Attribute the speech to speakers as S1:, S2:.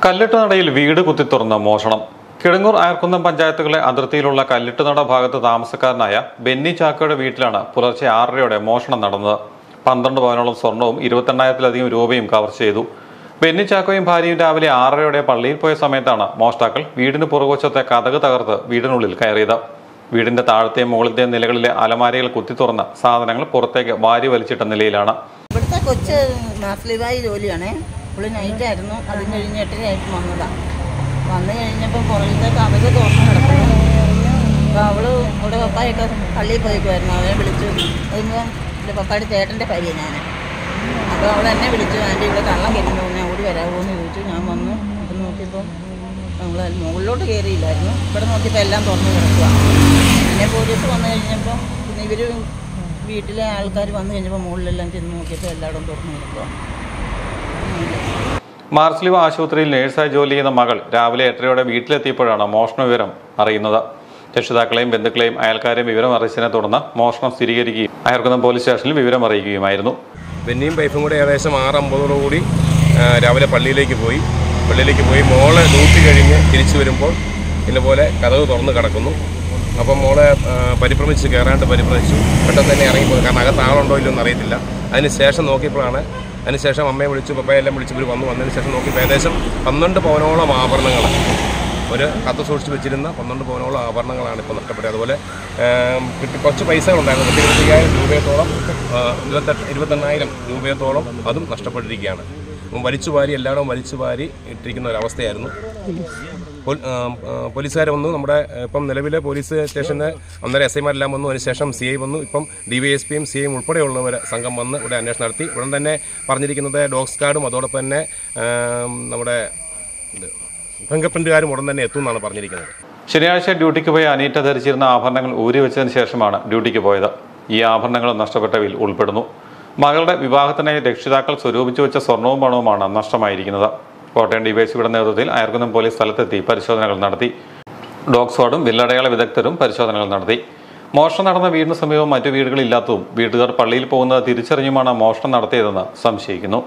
S1: കല്ലിട്ടുനടയിൽ വീട് കുത്തിത്തുറന്ന മോഷണം. കിഴങ്ങൂർ അയർക്കുന്നം പഞ്ചായത്തുകളെ അതിർത്തിയിലുള്ള കല്ലിട്ടുനട ഭാഗത്ത് താമസക്കാരനായ ബെന്നി ചാക്കോയുടെ വീട്ടിലാണ് പുലർച്ചെ 6:30 മോഷണം നടന്നത്. 12 പവനോളം സ്വർണവും 28,000-ലധികം രൂപയും കവർച്ച ചെയ്തു. ബെന്നി ചാക്കോയും ഭാര്യയും രാവിലെ 6:30 പള്ളിയിൽ പോയ സമയത്താണ് മോഷ്ടാക്കൾ വീടിന് പുറകുവശത്തെ കതക് തകർത്ത് വീടിനുള്ളിൽ കയറിയത്. വീടിന്റെ താഴത്തെയും മുകളിലത്തെയും നിലകളിലെ അലമാരകൾ കുത്തിത്തുറന്ന് സാധനങ്ങൾ പുറത്തേക്ക് വാരി വലിച്ചിട്ട നിലയിലാണ്.
S2: ഇവിടുത്തെ കൊച്ച് മാസ്ലിവായി ജോലിയാണ്. പുള്ളി നൈറ്റായിരുന്നു. അതും കഴിഞ്ഞ് 8:30 വന്നതാണ്. വന്നു കഴിഞ്ഞപ്പോൾ പുറകിലത്തെ കതക് തുറന്ന് കിടക്കുന്നു. അപ്പോൾ അവൾ അവിടെ പപ്പായൊക്കെ പള്ളിയിൽ പോയിക്കുമായിരുന്നു. അവനെ വിളിച്ചു. അതിന് എൻ്റെ പപ്പായുടെ ചേട്ടൻ്റെ ഭാര്യ ഞാൻ. അപ്പോൾ അവൾ എന്നെ വിളിച്ചു. ആൻറ്റി ഇവിടെ കള്ളം കരിഞ്ഞു, ഞാൻ ഓടി വരാമോ എന്ന് ചോദിച്ചു. ഞാൻ വന്നു. അപ്പം നോക്കിയപ്പോൾ നമ്മൾ മുകളിലോട്ട് കയറിയില്ലായിരുന്നു. ഇവിടെ നോക്കിയപ്പോൾ എല്ലാം തുറന്ന് കിടക്കുക. പിന്നെ പോലീസ് വന്നു കഴിഞ്ഞപ്പോൾ പിന്നെ ഇവർ വീട്ടിലെ ആൾക്കാർ വന്നു കഴിഞ്ഞപ്പോൾ മുകളിലെല്ലാം ചെന്ന് നോക്കിയപ്പോൾ എല്ലായിടും തുറന്ന് കിടക്കുക.
S1: മാർസ്ലിവ ആശുപത്രിയിൽ നഴ്സായി ജോലി ചെയ്യുന്ന മകൾ രാവിലെ 8:30 വീട്ടിലെത്തിയപ്പോഴാണ് മോഷണ വിവരം അറിയുന്നത്. രക്ഷിതാക്കളെയും ബന്ധുക്കളെയും അയൽക്കാരെയും വിവരം അറിയിച്ചതിനെ തുടർന്ന് മോഷണം സ്ഥിരീകരിക്കുകയും അയർക്കുന്നം പോലീസ് സ്റ്റേഷനിൽ വിവരം അറിയിക്കുകയുമായിരുന്നു.
S3: ബെന്നിയും വൈഫും കൂടി ഏകദേശം 6:50 രാവിലെ പള്ളിയിലേക്ക് പോയി. മോളെ ഡ്യൂട്ടി കഴിഞ്ഞ് തിരിച്ചു വരുമ്പോൾ ഇതുപോലെ കതക് തുറന്ന് കിടക്കുന്നു. അപ്പം മോളെ പരിഭ്രമിച്ച് പരിഭ്രമിച്ചു. പെട്ടെന്ന് തന്നെ ഇറങ്ങിപ്പോയി. കാരണം അകത്ത് ആളുണ്ടോ ഇല്ലയോ എന്നറിയത്തില്ല. അതിനുശേഷം അമ്മയെ വിളിച്ചു, പപ്പയെല്ലാം വിളിച്ച് ഇവർ വന്നതിന് ശേഷം നോക്കിയപ്പോൾ ഏകദേശം 12 പവനോളം ആഭരണങ്ങൾ, ഒരു കത്ത് സൂക്ഷിച്ച് വെച്ചിരുന്ന 12 പവനോളം ആഭരണങ്ങളാണ് ഇപ്പോൾ നഷ്ടപ്പെട്ടത്. അതുപോലെ കുറച്ച് പൈസകളുണ്ടായിരുന്നു. 25,000 രൂപയോളം, 28,000 രൂപയോളം അതും നഷ്ടപ്പെട്ടിരിക്കുകയാണ്. എല്ലായിടവും വലിച്ചു വാരി ഇട്ടിരിക്കുന്ന ഒരവസ്ഥയായിരുന്നു. പോലീസുകാർ വന്നു. നമ്മുടെ ഇപ്പം നിലവിലെ പോലീസ് സ്റ്റേഷന് അന്നേരം SI-മാരെല്ലാം വന്നു. അതിനുശേഷം CI വന്നു. ഇപ്പം DYSPയും CIയും ഉൾപ്പെടെയുള്ളവർ സംഘം വന്ന് ഇവിടെ അന്വേഷണം നടത്തി. ഉടൻ തന്നെ പറഞ്ഞിരിക്കുന്നത് ഡോഗ് സ്ക്വാഡും അതോടൊപ്പം തന്നെ നമ്മുടെ ഫിംഗർ പ്രിന്റുകാരും ഉടൻ തന്നെ എത്തും എന്നാണ് പറഞ്ഞിരിക്കുന്നത്.
S1: ശനിയാഴ്ച ഡ്യൂട്ടിക്ക് പോയ അനീറ്റ ധരിച്ചിരുന്ന ആഭരണങ്ങൾ ഊരി വെച്ചതിന് ശേഷമാണ് ഡ്യൂട്ടിക്ക് പോയത്. ഈ ആഭരണങ്ങൾ നഷ്ടപ്പെട്ടവയിൽ ഉൾപ്പെടുന്നു. മകളുടെ വിവാഹത്തിനായി രക്ഷിതാക്കൾ സ്വരൂപിച്ചു വെച്ച സ്വർണവും പണവുമാണ് നഷ്ടമായിരിക്കുന്നത്. കോട്ടയം DYSPയുടെ നേതൃത്വത്തിൽ അയർക്കുന്നം പോലീസ് സ്ഥലത്തെത്തി പരിശോധനകൾ നടത്തി. ഡോഗ് സ്ക്വാഡും വില്ലടയാള വിദഗ്ധരും പരിശോധനകൾ നടത്തി. മോഷണം നടന്ന വീടിന് സമീപം മറ്റു വീടുകളില്ലാത്തതും വീട്ടുകാർ പള്ളിയിൽ പോകുന്നത് തിരിച്ചറിഞ്ഞുമാണ് മോഷണം നടത്തിയതെന്ന് സംശയിക്കുന്നു.